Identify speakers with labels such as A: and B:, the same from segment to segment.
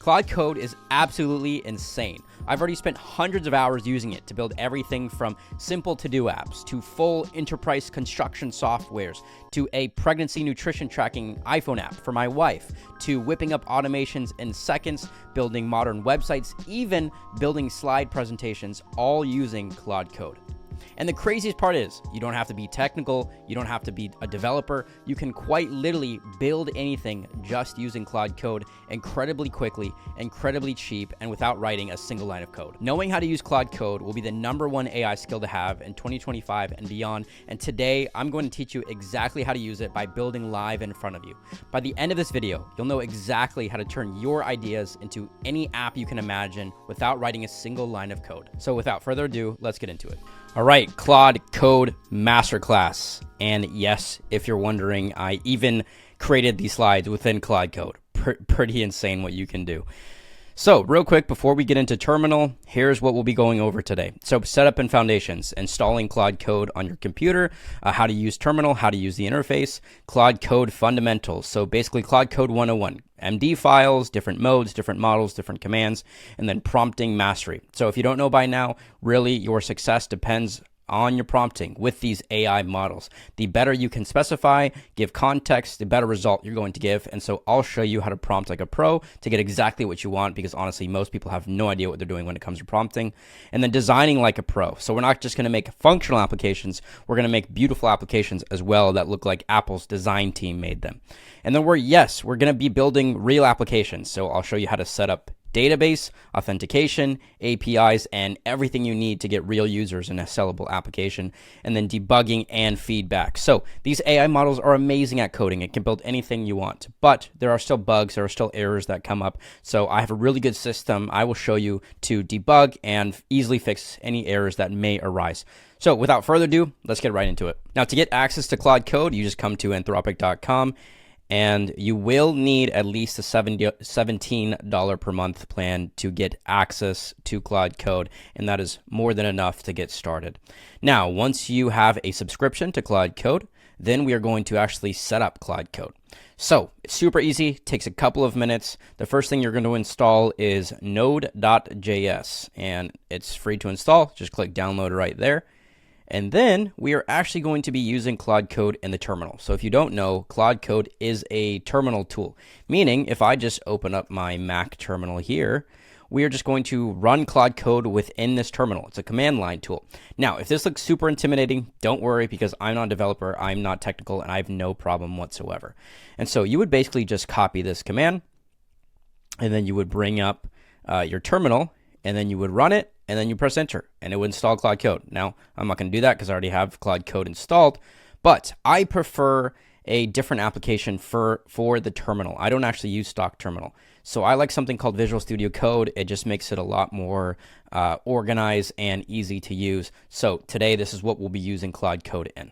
A: Claude Code is absolutely insane. I've already spent hundreds of hours using it to build everything from simple to-do apps to full enterprise construction softwares to a pregnancy nutrition tracking iPhone app for my wife to whipping up automations in seconds, building modern websites, even building slide presentations, all using Claude Code. And the craziest part is you don't have to be technical, you don't have to be a developer, you can quite literally build anything just using Claude Code incredibly quickly, incredibly cheap, and without writing a single line of code. Knowing how to use Claude Code will be the #1 AI skill to have in 2025 and beyond, and today I'm going to teach you exactly how to use it by building live in front of you. By the end of this video, you'll know exactly how to turn your ideas into any app you can imagine without writing a single line of code. So without further ado, let's get into it. All right, Claude Code Masterclass. And yes, if you're wondering, I even created these slides within Claude Code. Pretty insane what you can do. So real quick, before we get into terminal, here's what we'll be going over today. So setup and foundations, installing Claude Code on your computer, how to use terminal, how to use the interface, Claude Code fundamentals. So basically Claude Code 101, MD files, different modes, different models, different commands, and then prompting mastery. So if you don't know by now, really your success depends on your prompting with these AI models. The better you can specify, give context, the better result you're going to give. And so I'll show you how to prompt like a pro to get exactly what you want, because honestly, most people have no idea what they're doing when it comes to prompting. And then designing like a pro. So we're not just going to make functional applications, we're going to make beautiful applications as well that look like Apple's design team made them. And then we're going to be building real applications. So I'll show you how to set up database, authentication, APIs, and everything you need to get real users in a sellable application, and then debugging and feedback. So these AI models are amazing at coding. It can build anything you want, but there are still bugs, there are still errors that come up. So I have a really good system I will show you to debug and easily fix any errors that may arise. So without further ado, let's get right into it. Now, to get access to Claude Code, you just come to anthropic.com. And you will need at least a $17 per month plan to get access to Claude Code, and that is more than enough to get started. Now, once you have a subscription to Claude Code, then we are going to actually set up Claude Code. So it's super easy, takes a couple of minutes. The first thing you're going to install is node.js, and it's free to install. Just click download right there. And then we are actually going to be using Claude Code in the terminal. So if you don't know, Claude Code is a terminal tool, meaning if I just open up my Mac terminal here, we are just going to run Claude Code within this terminal. It's a command line tool. Now, if this looks super intimidating, don't worry, because I'm not a developer, I'm not technical, and I have no problem whatsoever. And so you would basically just copy this command, and then you would bring up your terminal, and then you would run it, and then you press enter, and it would install Claude Code. Now, I'm not going to do that because I already have Claude Code installed, but I prefer a different application for the terminal. I don't actually use stock terminal. So I like something called Visual Studio Code. It just makes it a lot more organized and easy to use. So today, this is what we'll be using Claude Code in.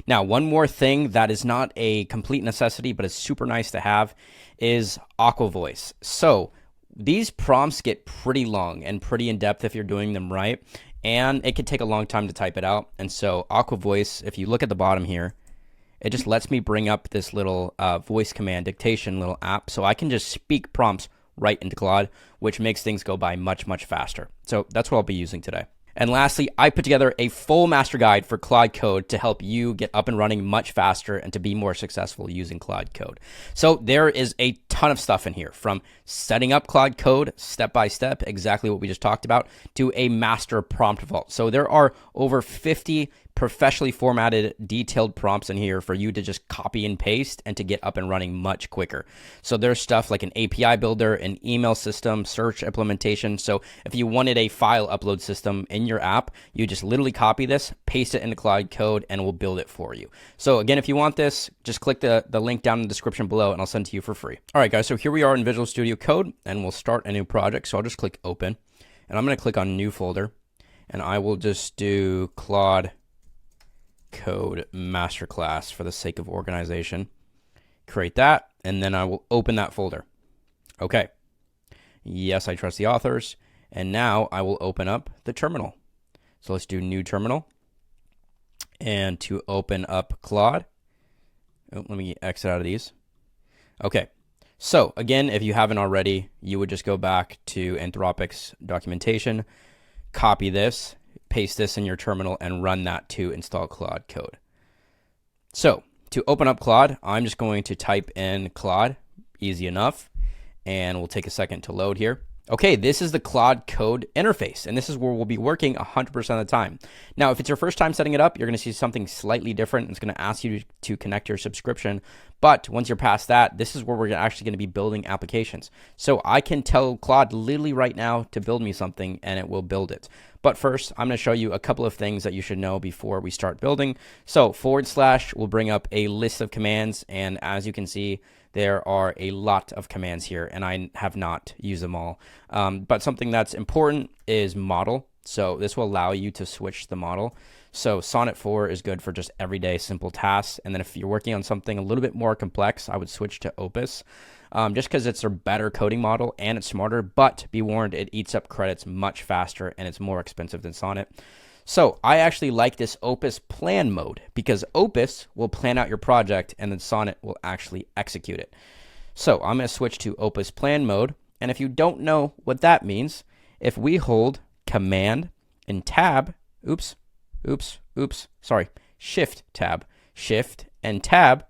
A: Now, one more thing that is not a complete necessity, but is super nice to have, is Aqua Voice. So these prompts get pretty long and pretty in-depth if you're doing them right, and it could take a long time to type it out. And so Aqua Voice, if you look at the bottom here, it just lets me bring up this little voice command dictation little app, so I can just speak prompts right into Claude, which makes things go by much, much faster. So that's what I'll be using today. And lastly, I put together a full master guide for Claude Code to help you get up and running much faster and to be more successful using Claude Code. So there is a ton of stuff in here, from setting up Claude Code step by step, exactly what we just talked about, to a master prompt vault. So there are over 50 professionally formatted, detailed prompts in here for you to just copy and paste and to get up and running much quicker. So there's stuff like an API builder, an email system, search implementation. So if you wanted a file upload system in your app, you just literally copy this, paste it into Claude Code, and we'll build it for you. So again, if you want this, just click the link down in the description below and I'll send it to you for free. All right, guys, so here we are in Visual Studio Code, and we'll start a new project. So I'll just click open, and I'm going to click on new folder, and I will just do Claude Code Masterclass for the sake of organization. Create that, and then I will open that folder. Okay. Yes, I trust the authors. And now I will open up the terminal. So let's do new terminal. And to open up Claude, let me exit out of these. Okay. So again, if you haven't already, you would just go back to Anthropic's documentation, copy this, paste this in your terminal, and run that to install Claude Code. So to open up Claude, I'm just going to type in Claude, easy enough, and we'll take a second to load here. Okay, this is the Claude Code interface, and this is where we'll be working 100% of the time. Now, if it's your first time setting it up, you're going to see something slightly different. It's going to ask you to connect your subscription, but once you're past that, this is where we're actually going to be building applications. So I can tell Claude literally right now to build me something, and it will build it. But first, I'm going to show you a couple of things that you should know before we start building. So / will bring up a list of commands, and as you can see, there are a lot of commands here, and I have not used them all. But something that's important is model. So this will allow you to switch the model. So Sonnet 4 is good for just everyday simple tasks. And then if you're working on something a little bit more complex, I would switch to Opus, just because it's a better coding model and it's smarter. But be warned, it eats up credits much faster and it's more expensive than Sonnet. So I actually like this Opus plan mode because Opus will plan out your project and then Sonnet will actually execute it. So I'm going to switch to Opus plan mode. And if you don't know what that means, if we hold Command and Tab, Shift and Tab,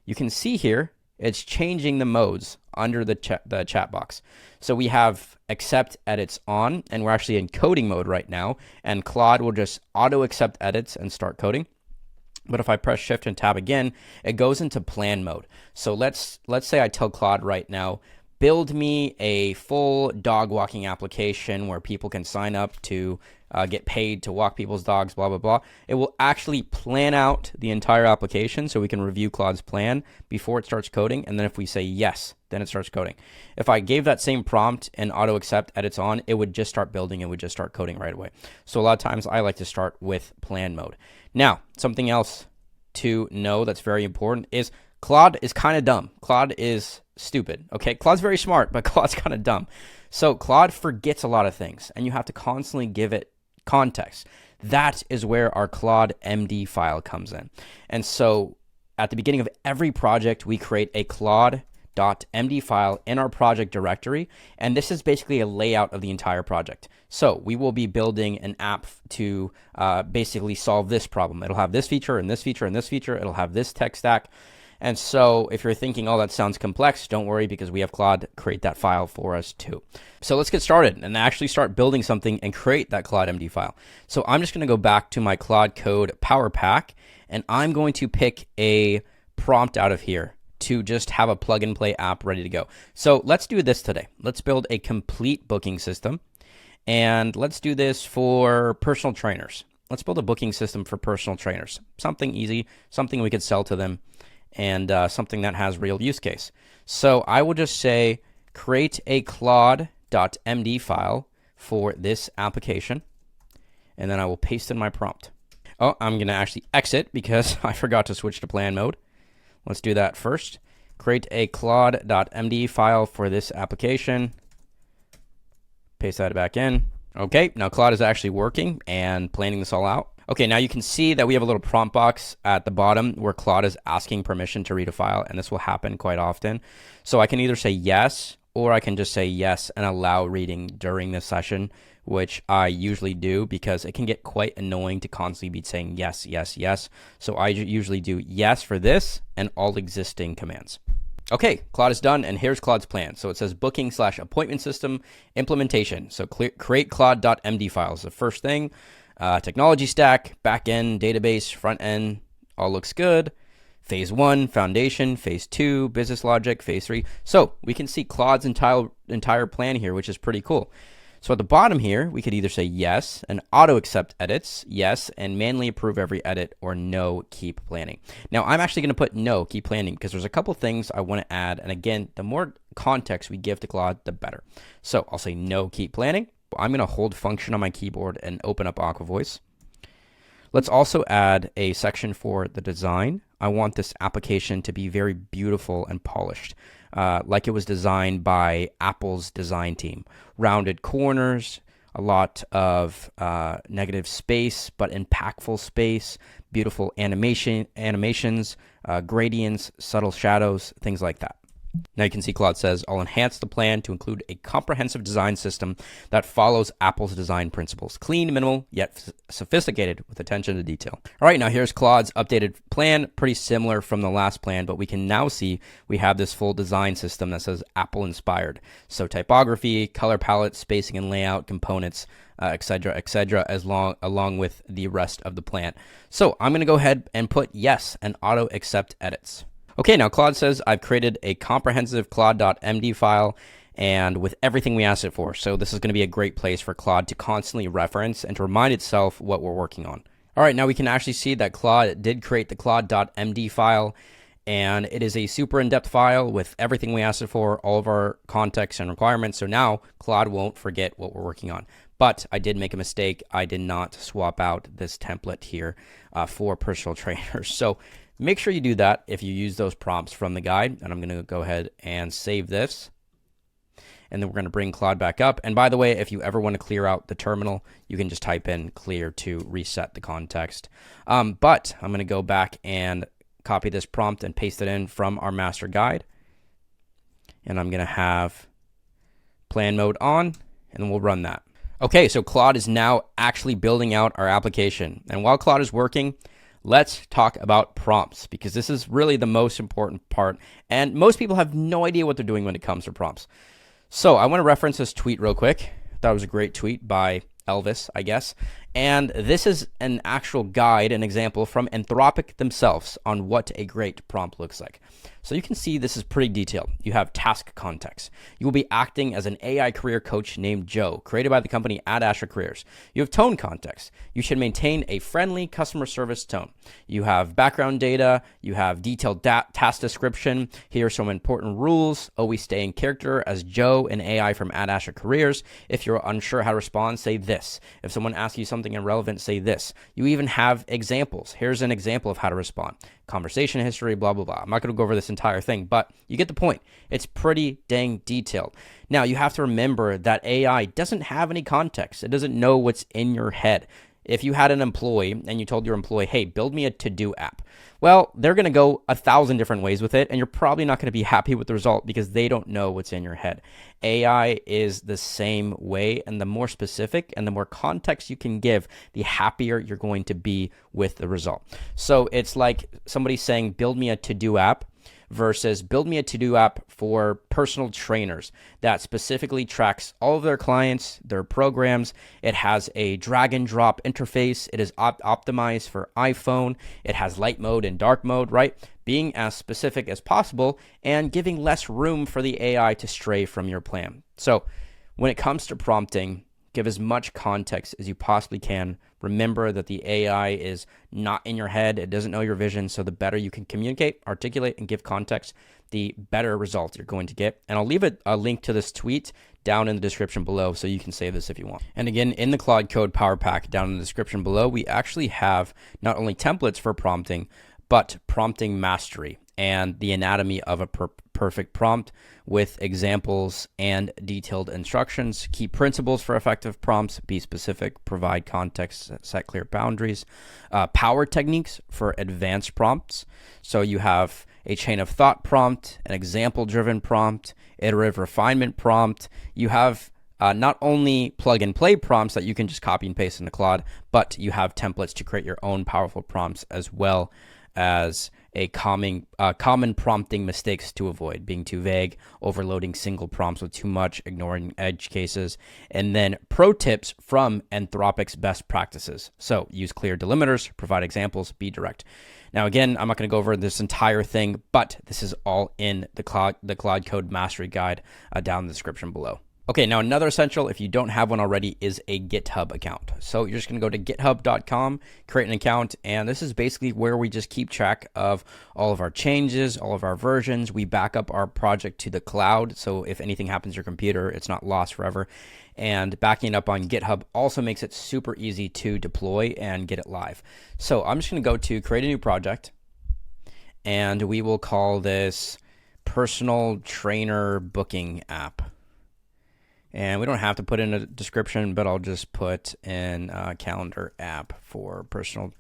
A: you can see here it's changing the modes under the chat box. So we have accept edits on, and we're actually in coding mode right now, and Claude will just auto accept edits and start coding. But if I press Shift and Tab again, it goes into plan mode. So let's say I tell Claude right now, build me a full dog walking application where people can sign up to get paid to walk people's dogs, blah, blah, blah. It will actually plan out the entire application so we can review Claude's plan before it starts coding. And then if we say yes, then it starts coding. If I gave that same prompt and auto accept edits on, it would just start building. It would just start coding right away. So a lot of times I like to start with plan mode. Now, something else to know that's very important is Claude is kind of dumb. Claude is stupid. Okay, Claude's very smart, but Claude's kind of dumb. So Claude forgets a lot of things, and you have to constantly give it context. That is where our Claude MD file comes in. And so at the beginning of every project, we create a Claude.md file in our project directory, and this is basically a layout of the entire project. So we will be building an app to basically solve this problem. It'll have this feature and this feature and this feature. It'll have this tech stack. And so if you're thinking, oh, that sounds complex, don't worry, because we have Claude create that file for us too. So let's get started and actually start building something and create that Claude MD file. So I'm just going to go back to my Claude Code Powerpack, and I'm going to pick a prompt out of here to just have a plug and play app ready to go. So let's do this today. Let's build a complete booking system, and let's do this for personal trainers. Let's build a booking system for personal trainers. Something easy, something we could sell to them, and something that has real use case. So I will just say, create a Claude.md file for this application, and then I will paste in my prompt. Oh, I'm going to actually exit because I forgot to switch to plan mode. Let's do that first. Create a Claude.md file for this application. Paste that back in. Okay, now Claude is actually working and planning this all out. Okay, now you can see that we have a little prompt box at the bottom where Claude is asking permission to read a file, and this will happen quite often. So I can either say yes, or I can just say yes and allow reading during this session, which I usually do because it can get quite annoying to constantly be saying yes, yes, yes. So I usually do yes for this and all existing commands. Okay, Claude is done, and here's Claude's plan. So it says booking/appointment system implementation. So create Claude.md files. The first thing, technology stack, backend, database, front end, all looks good. Phase 1, foundation. Phase 2, business logic. Phase 3. So we can see Claude's entire plan here, which is pretty cool. So at the bottom here, we could either say yes and auto accept edits, yes, and manually approve every edit, or no, keep planning. Now I'm actually going to put no, keep planning, because there's a couple things I want to add. And again, the more context we give to Claude, the better. So I'll say no, keep planning. I'm going to hold function on my keyboard and open up Aqua Voice. Let's also add a section for the design. I want this application to be very beautiful and polished, like it was designed by Apple's design team. Rounded corners, a lot of negative space, but impactful space, beautiful animations, gradients, subtle shadows, things like that. Now you can see Claude says, I'll enhance the plan to include a comprehensive design system that follows Apple's design principles. Clean, minimal, yet sophisticated with attention to detail. All right, now here's Claude's updated plan. Pretty similar from the last plan, but we can now see we have this full design system that says Apple inspired. So typography, color palette, spacing and layout, components, etc., along with the rest of the plan. So I'm going to go ahead and put yes and auto accept edits. Okay, now Claude says I've created a comprehensive claude.md file and with everything we asked it for. So this is going to be a great place for Claude to constantly reference and to remind itself what we're working on. All right, now we can actually see that Claude did create the claude.md file, and it is a super in-depth file with everything we asked it for, all of our context and requirements. So now Claude won't forget what we're working on. But I did make a mistake. I did not swap out this template here for personal trainers. So make sure you do that if you use those prompts from the guide. And I'm going to go ahead and save this. And then we're going to bring Claude back up. And by the way, if you ever want to clear out the terminal, you can just type in clear to reset the context. But I'm going to go back and copy this prompt and paste it in from our master guide. And I'm going to have plan mode on, and we'll run that. Okay, so Claude is now actually building out our application. And while Claude is working, let's talk about prompts, because this is really the most important part. And most people have no idea what they're doing when it comes to prompts. So I want to reference this tweet real quick. That was a great tweet by Elvis, I guess. And this is an actual guide, an example from Anthropic themselves on what a great prompt looks like. So you can see this is pretty detailed. You have task context. You will be acting as an AI career coach named Joe, created by the company Ad Asher Careers. You have tone context. You should maintain a friendly customer service tone. You have background data. You have detailed task description. Here are some important rules. Always stay in character as Joe, an AI from Ad Asher Careers. If you're unsure how to respond, say this. If someone asks you something irrelevant, say this. You even have examples. Here's an example of how to respond. Conversation history, blah, blah, blah. I'm not going to go over this entire thing, but you get the point. It's pretty dang detailed. Now, you have to remember that AI doesn't have any context. It doesn't know what's in your head. If you had an employee and you told your employee, hey, build me a to-do app, well, they're going to go 1,000 different ways with it, and you're probably not going to be happy with the result because they don't know what's in your head. AI is the same way, and the more specific and the more context you can give, the happier you're going to be with the result. So it's like somebody saying, build me a to-do app, versus build me a to-do app for personal trainers that specifically tracks all of their clients, their programs. It has a drag and drop interface. It is optimized for iPhone. It has light mode and dark mode, right? Being as specific as possible and giving less room for the AI to stray from your plan. So when it comes to prompting, give as much context as you possibly can. Remember that the AI is not in your head. It doesn't know your vision. So the better you can communicate, articulate, and give context, the better results you're going to get. And I'll leave a link to this tweet down in the description below so you can save this if you want. And again, in the Claude Code Powerpack down in the description below, we actually have not only templates for prompting, but prompting mastery and the anatomy of a perfect prompt with examples and detailed instructions. Key principles for effective prompts: be specific, provide context, set clear boundaries. Power techniques for advanced prompts. So you have a chain of thought prompt, an example-driven prompt, iterative refinement prompt. You have not only plug and play prompts that you can just copy and paste into Claude, but you have templates to create your own powerful prompts, as well as a common prompting mistakes to avoid: being too vague, overloading single prompts with too much, ignoring edge cases, and then pro tips from Anthropic's best practices. So use clear delimiters, provide examples, be direct. Now, again, I'm not going to go over this entire thing, but this is all in the Claude Code Mastery Guide down in the description below. Okay, now another essential, if you don't have one already, is a GitHub account. So you're just going to go to github.com, create an account, and this is basically where we just keep track of all of our changes, all of our versions. We back up our project to the cloud, so if anything happens to your computer, it's not lost forever. And backing it up on GitHub also makes it super easy to deploy and get it live. So I'm just going to go to create a new project, and we will call this Personal Trainer Booking App. And we don't have to put in a description, but I'll just put in a calendar app for personal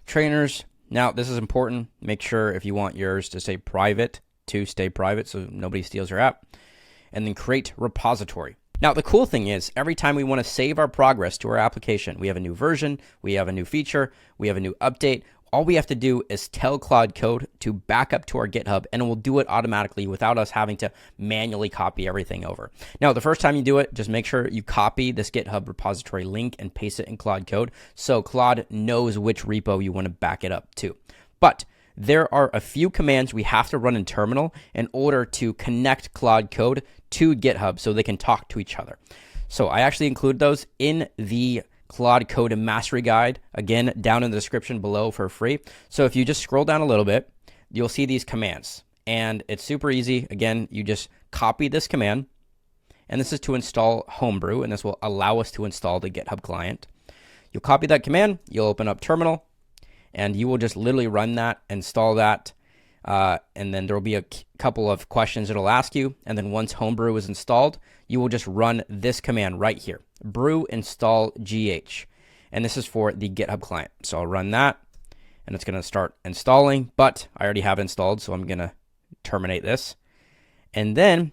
A: trainers. Now, this is important. Make sure if you want yours to say private to stay private so nobody steals your app. And then create repository. Now, the cool thing is every time we want to save our progress to our application, we have a new version, we have a new feature, we have a new update. All we have to do is tell Claude Code to back up to our GitHub, and it will do it automatically without us having to manually copy everything over. Now, the first time you do it, just make sure you copy this GitHub repository link and paste it in Claude Code so Claude knows which repo you want to back it up to. But there are a few commands we have to run in terminal in order to connect Claude Code to GitHub so they can talk to each other. So I actually include those in the Claude Code Mastery Guide, again, down in the description below for free. So if you just scroll down a little bit, you'll see these commands. And it's super easy. Again, you just copy this command. And this is to install Homebrew, and this will allow us to install the GitHub client. You'll copy that command, you'll open up terminal, and you will just literally run that, install that, and then there will be a couple of questions it'll ask you. And then once Homebrew is installed, you will just run this command right here, brew install gh. And this is for the GitHub client. So I'll run that, and it's going to start installing, but I already have it installed, so I'm going to terminate this. And then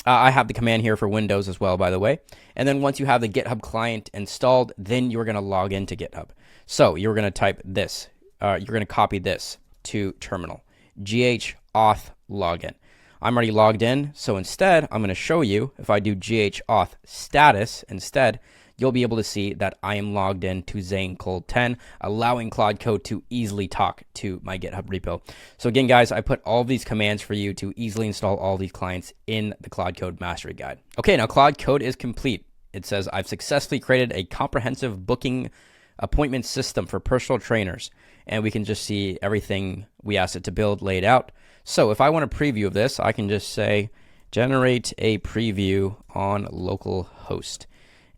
A: I have the command here for Windows as well, by the way. And then once you have the GitHub client installed, then you're going to log into GitHub. So you're going to type this. You're going to copy this to terminal, gh auth login. I'm already logged in, so instead, I'm going to show you, if I do gh auth status instead, you'll be able to see that I am logged in to Zane Cold 10, allowing Claude Code to easily talk to my GitHub repo. So again, guys, I put all of these commands for you to easily install all these clients in the Claude Code Mastery Guide. Okay, now Claude Code is complete. It says, I've successfully created a comprehensive booking appointment system for personal trainers. And we can just see everything we asked it to build laid out. So if I want a preview of this, I can just say, generate a preview on localhost.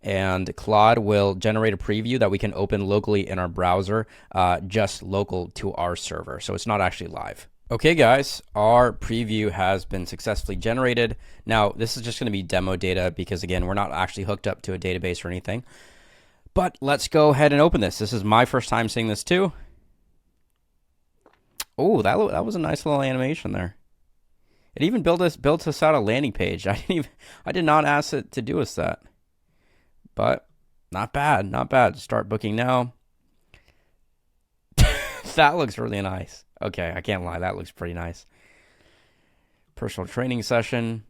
A: And Claude will generate a preview that we can open locally in our browser, just local to our server. So it's not actually live. Okay, guys, our preview has been successfully generated. Now, this is just going to be demo data because, again, we're not actually hooked up to a database or anything. But let's go ahead and open this. This is my first time seeing this too. Oh, that was a nice little animation there. It even built us out a landing page. I did not ask it to do us that. But not bad, not bad. Start booking now. That looks really nice. Okay, I can't lie, that looks pretty nice. Personal training session.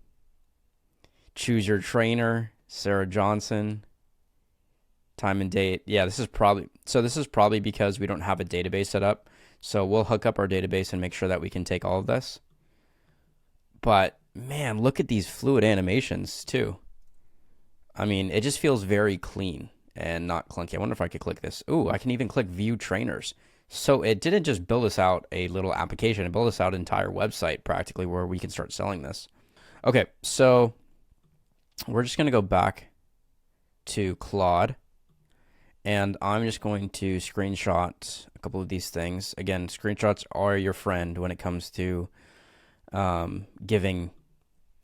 A: Choose your trainer, Sarah Johnson. Time and date. Yeah, this is probably because we don't have a database set up. So we'll hook up our database and make sure that we can take all of this. But man, look at these fluid animations too. I mean, it just feels very clean and not clunky. I wonder if I could click this. Ooh, I can even click view trainers. So it didn't just build us out a little application. It built us out an entire website practically where we can start selling this. Okay, so we're just going to go back to Claude. And I'm just going to screenshot a couple of these things. Again, screenshots are your friend when it comes to giving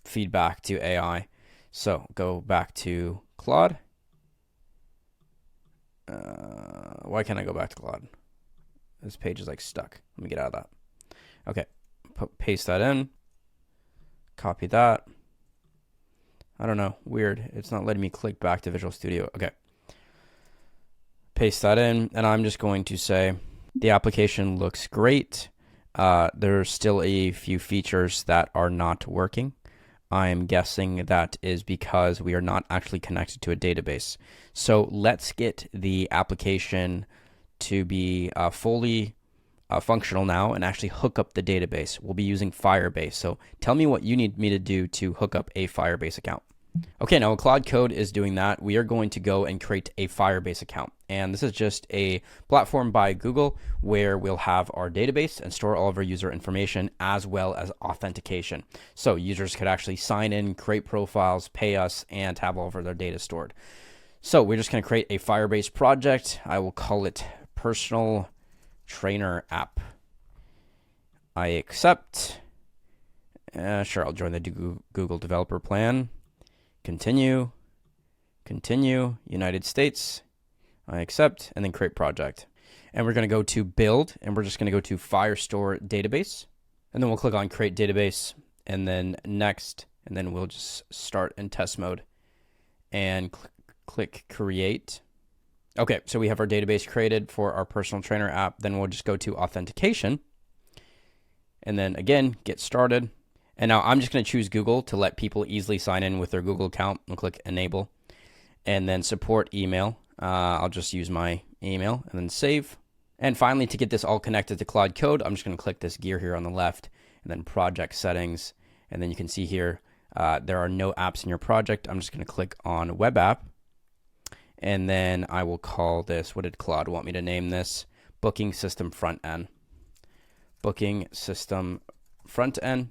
A: feedback to AI. So go back to Claude. Why can't I go back to Claude? This page is like stuck. Let me get out of that. Okay, paste that in. Copy that. I don't know, weird. It's not letting me click back to Visual Studio. Okay. Paste that in, and I'm just going to say the application looks great. There's still a few features that are not working. I'm guessing that is because we are not actually connected to a database. So let's get the application to be fully functional now and actually hook up the database. We'll be using Firebase. So tell me what you need me to do to hook up a Firebase account. Okay, now when Claude Code is doing that, we are going to go and create a Firebase account. And this is just a platform by Google where we'll have our database and store all of our user information as well as authentication. So users could actually sign in, create profiles, pay us, and have all of their data stored. So we're just going to create a Firebase project. I will call it Personal Trainer App. I accept. Sure, I'll join the Google Developer Plan. Continue, United States, I accept, and then create project. And we're going to go to build, and we're just going to go to Firestore database. And then we'll click on create database. and then next, and then we'll just start in test mode and click create. Okay, so we have our database created for our personal trainer app. Then we'll just go to authentication and then again, get started. And now I'm just going to choose Google to let people easily sign in with their Google account. I'll click enable and then support email. I'll just use my email and then save. And finally, to get this all connected to Claude Code, I'm just going to click this gear here on the left and then project settings. And then you can see here, there are no apps in your project. I'm just going to click on web app. And then I will call this, what did Claude want me to name this? Booking system front end. Booking system front end.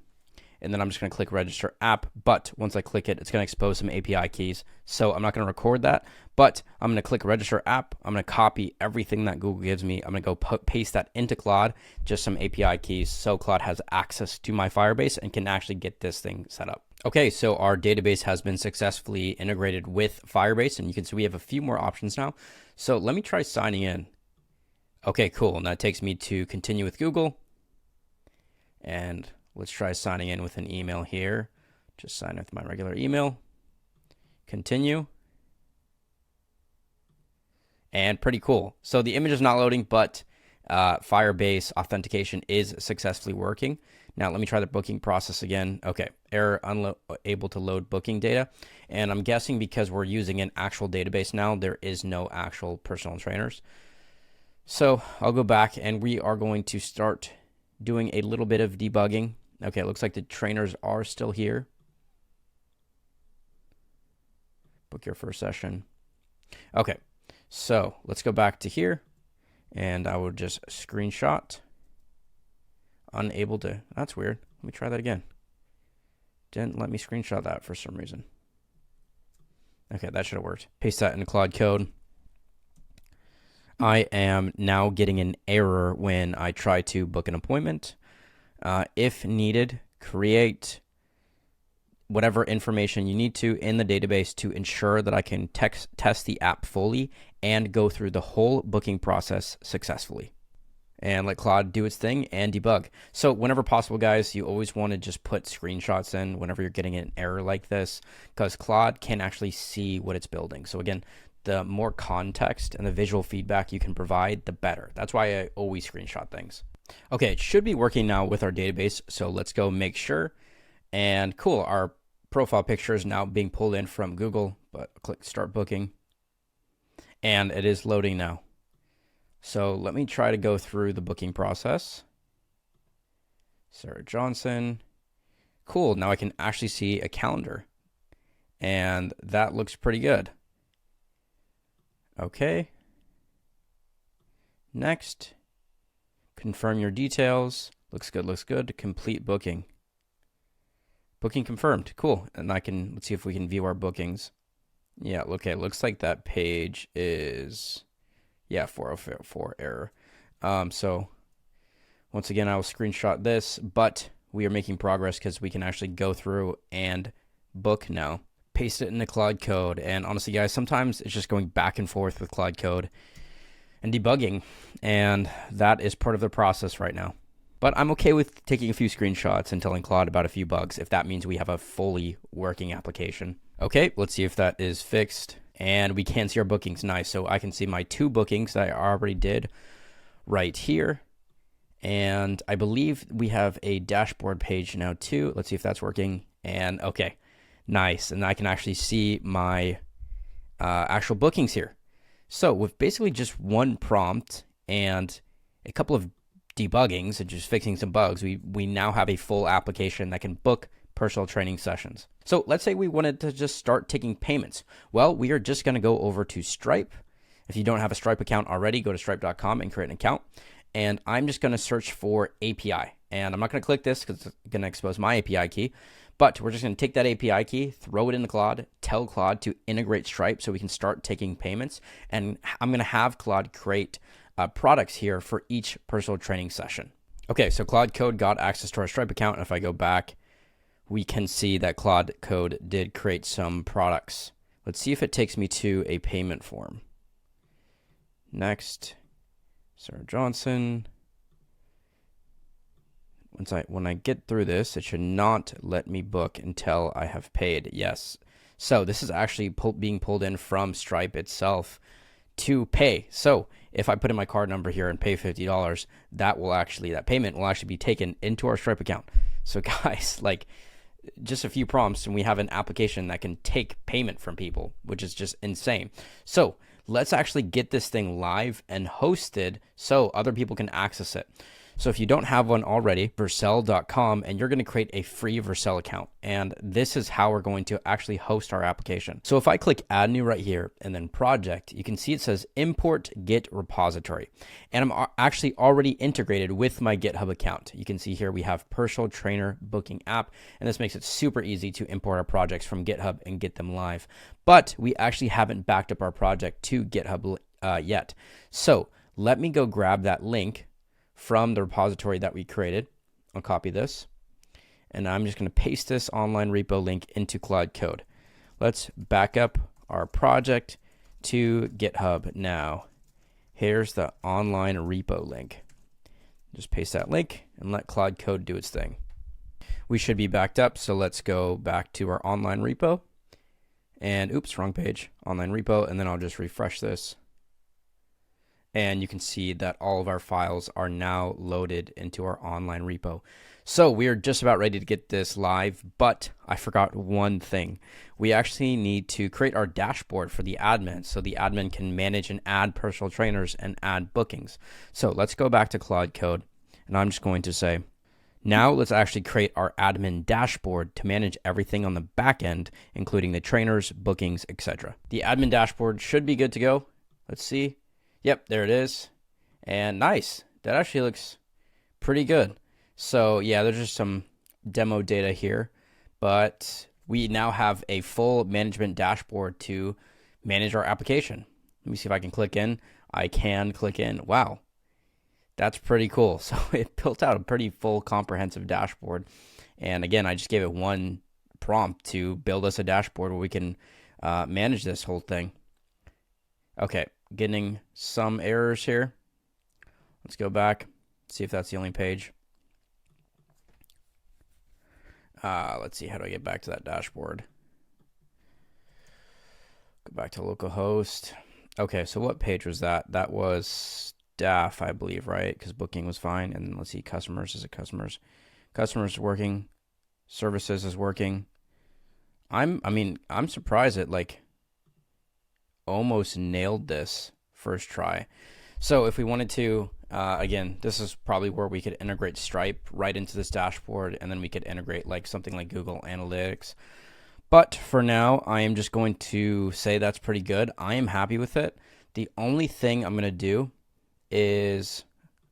A: And then I'm just going to click register app. But once I click it, it's going to expose some API keys. So I'm not going to record that, but I'm going to click register app. I'm going to copy everything that Google gives me. I'm going to go paste that into Claude, just some API keys. So Claude has access to my Firebase and can actually get this thing set up. Okay, so our database has been successfully integrated with Firebase, and you can see we have a few more options now. So let me try signing in. Okay, cool. And that takes me to continue with Google. And let's try signing in with an email here. Just sign with my regular email. Continue. And pretty cool. So the image is not loading, but Firebase authentication is successfully working. Now let me try the booking process again. Okay, error, unable to load booking data. And I'm guessing because we're using an actual database now, there is no actual personal trainers. So I'll go back and we are going to start doing a little bit of debugging. Okay, it looks like the trainers are still here. Book your first session. Okay, so let's go back to here and I will just screenshot. Unable to, that's weird. Let me try that again. Didn't let me screenshot that for some reason. Okay, that should have worked. Paste that in Claude Code. I am now getting an error when I try to book an appointment. If needed, create whatever information you need to in the database to ensure that I can test the app fully and go through the whole booking process successfully. And let Claude do its thing and debug. So whenever possible, guys, you always want to just put screenshots in whenever you're getting an error like this, because Claude can actually see what it's building. So again, the more context and the visual feedback you can provide, the better. That's why I always screenshot things. Okay, it should be working now with our database. So let's go make sure. And cool, our profile picture is now being pulled in from Google, but click start booking. And it is loading now. So let me try to go through the booking process. Sarah Johnson. Cool, now I can actually see a calendar. And that looks pretty good. Okay. Next. Confirm your details. Looks good, looks good. Complete booking. Booking confirmed. Cool. And let's see if we can view our bookings. Yeah, okay, looks like that page is, yeah, 404 error. So once again, I will screenshot this, but we are making progress because we can actually go through and book now. Paste it into Claude Code. And honestly, guys, sometimes it's just going back and forth with Claude Code and debugging. And that is part of the process right now. But I'm okay with taking a few screenshots and telling Claude about a few bugs if that means we have a fully working application. Okay, let's see if that is fixed. And we can see our bookings. Nice. So I can see my 2 bookings that I already did right here. And I believe we have a dashboard page now too. Let's see if that's working. And okay, nice. And I can actually see my actual bookings here. So with basically just one prompt and a couple of debuggings and just fixing some bugs, we now have a full application that can book personal training sessions. So let's say we wanted to just start taking payments. Well, we are just going to go over to Stripe. If you don't have a Stripe account already, go to stripe.com and create an account. And I'm just going to search for API. And I'm not going to click this because it's going to expose my API key. But we're just going to take that API key, throw it into Claude, tell Claude to integrate Stripe so we can start taking payments. And I'm going to have Claude create products here for each personal training session. Okay, so Claude Code got access to our Stripe account. And if I go back, we can see that Claude Code did create some products. Let's see if it takes me to a payment form. Next, Sarah Johnson. when I get through this, it should not let me book until I have paid. Yes. So this is actually being pulled in from Stripe itself to pay. So if I put in my card number here and pay $50, that payment will actually be taken into our Stripe account. So guys, like, just a few prompts and we have an application that can take payment from people, which is just insane. So let's actually get this thing live and hosted so other people can access it. So if you don't have one already, Vercel.com, and you're going to create a free Vercel account. And this is how we're going to actually host our application. So if I click add new right here and then project, you can see it says import Git repository. And I'm actually already integrated with my GitHub account. You can see here we have personal trainer booking app, and this makes it super easy to import our projects from GitHub and get them live. But we actually haven't backed up our project to GitHub yet. So let me go grab that link from the repository that we created. I'll copy this, and I'm just going to paste this online repo link into Claude Code. Let's back up our project to GitHub now. Here's the online repo link. Just paste that link and let Claude Code do its thing. We should be backed up, so let's go back to our online repo. And oops, wrong page, online repo, and then I'll just refresh this. And you can see that all of our files are now loaded into our online repo. So we are just about ready to get this live, but I forgot one thing. We actually need to create our dashboard for the admin so the admin can manage and add personal trainers and add bookings. So let's go back to Claude Code, and I'm just going to say, now let's actually create our admin dashboard to manage everything on the back end, including the trainers, bookings, etc. The admin dashboard should be good to go. Let's see. Yep, there it is. And nice. That actually looks pretty good. So yeah, there's just some demo data here, but we now have a full management dashboard to manage our application. Let me see if I can click in. I can click in. Wow, that's pretty cool. So it built out a pretty full comprehensive dashboard. And again, I just gave it one prompt to build us a dashboard where we can manage this whole thing. Okay. Getting some errors here. Let's go back, see if that's the only page. Let's see, how do I get back to that dashboard? Go back to localhost. Okay, so what page was that? That was staff, I believe, right? Because booking was fine. And let's see, customers, is it customers? Customers is working. Services is working. I'm surprised at like almost nailed this first try. So if we wanted to, again, this is probably where we could integrate Stripe right into this dashboard, and then we could integrate like something like Google Analytics. But for now, I am just going to say that's pretty good. I am happy with it. The only thing I'm going to do is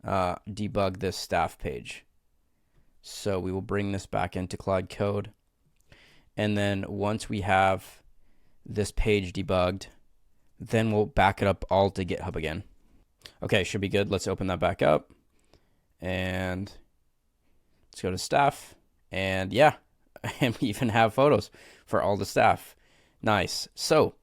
A: debug this staff page. So we will bring this back into Claude Code. And then once we have this page debugged, then we'll back it up all to GitHub again. Okay, should be good. Let's open that back up. And let's go to staff. And yeah, and we even have photos for all the staff. Nice. So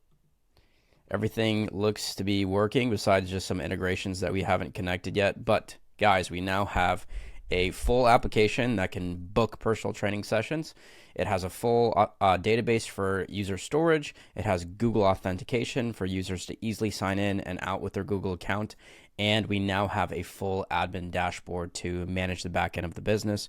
A: everything looks to be working besides just some integrations that we haven't connected yet. But guys, we now have a full application that can book personal training sessions. It has a full database for user storage. It has Google Authentication for users to easily sign in and out with their Google account. And we now have a full admin dashboard to manage the back end of the business,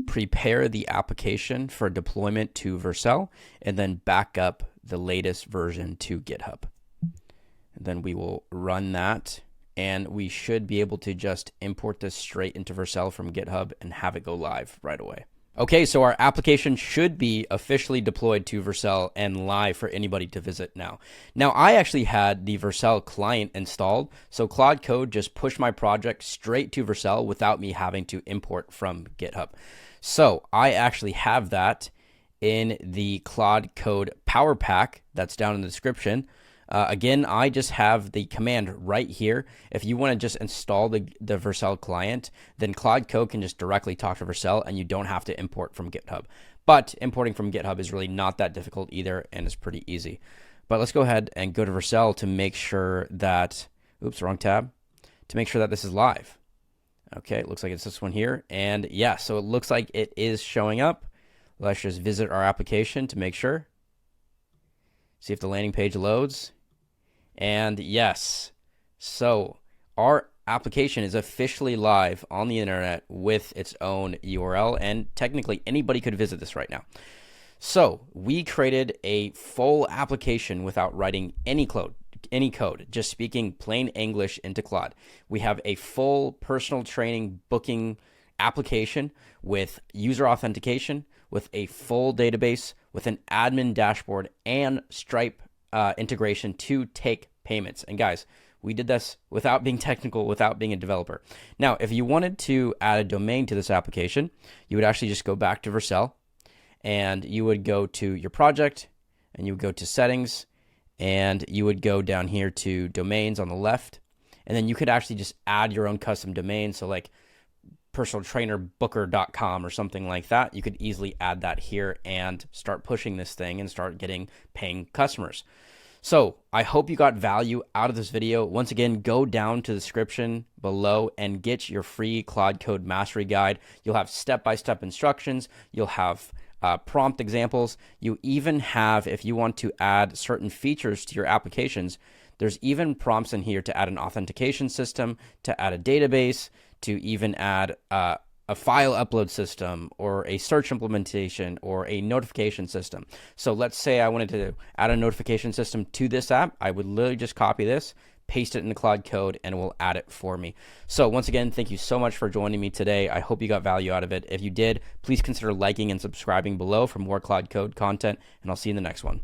A: prepare the application for deployment to Vercel, and then back up the latest version to GitHub. And then we will run that, and we should be able to just import this straight into Vercel from GitHub and have it go live right away. Okay, so our application should be officially deployed to Vercel and live for anybody to visit now. Now, I actually had the Vercel client installed, so Claude Code just pushed my project straight to Vercel without me having to import from GitHub. So I actually have that in the Claude Code Powerpack that's down in the description. Again, I just have the command right here. If you want to just install the Vercel client, then Claude Code can just directly talk to Vercel and you don't have to import from GitHub. But importing from GitHub is really not that difficult either, and it's pretty easy. But let's go ahead and go to Vercel to make sure that, oops, wrong tab, to make sure that this is live. Okay, it looks like it's this one here. And yeah, so it looks like it is showing up. Let's just visit our application to make sure. See if the landing page loads. And yes, so our application is officially live on the internet with its own URL, and technically anybody could visit this right now. So we created a full application without writing any code, just speaking plain English into Claude. We have a full personal training booking application with user authentication, with a full database, with an admin dashboard, and Stripe integration to take payments. And guys, we did this without being technical, without being a developer. Now, if you wanted to add a domain to this application, you would actually just go back to Vercel, and you would go to your project, and you would go to settings, and you would go down here to domains on the left, and then you could actually just add your own custom domain. So like personaltrainerbooker.com or something like that. You could easily add that here and start pushing this thing and start getting paying customers. So I hope you got value out of this video. Once again, go down to the description below and get your free Claude Code Mastery Guide. You'll have step-by-step instructions. You'll have prompt examples. You even have, if you want to add certain features to your applications, there's even prompts in here to add an authentication system, to add a database, to even add a file upload system, or a search implementation, or a notification system. So let's say I wanted to add a notification system to this app. I would literally just copy this, paste it in the Claude Code, and it will add it for me. So once again, thank you so much for joining me today. I hope you got value out of it. If you did, please consider liking and subscribing below for more Claude Code content, and I'll see you in the next one.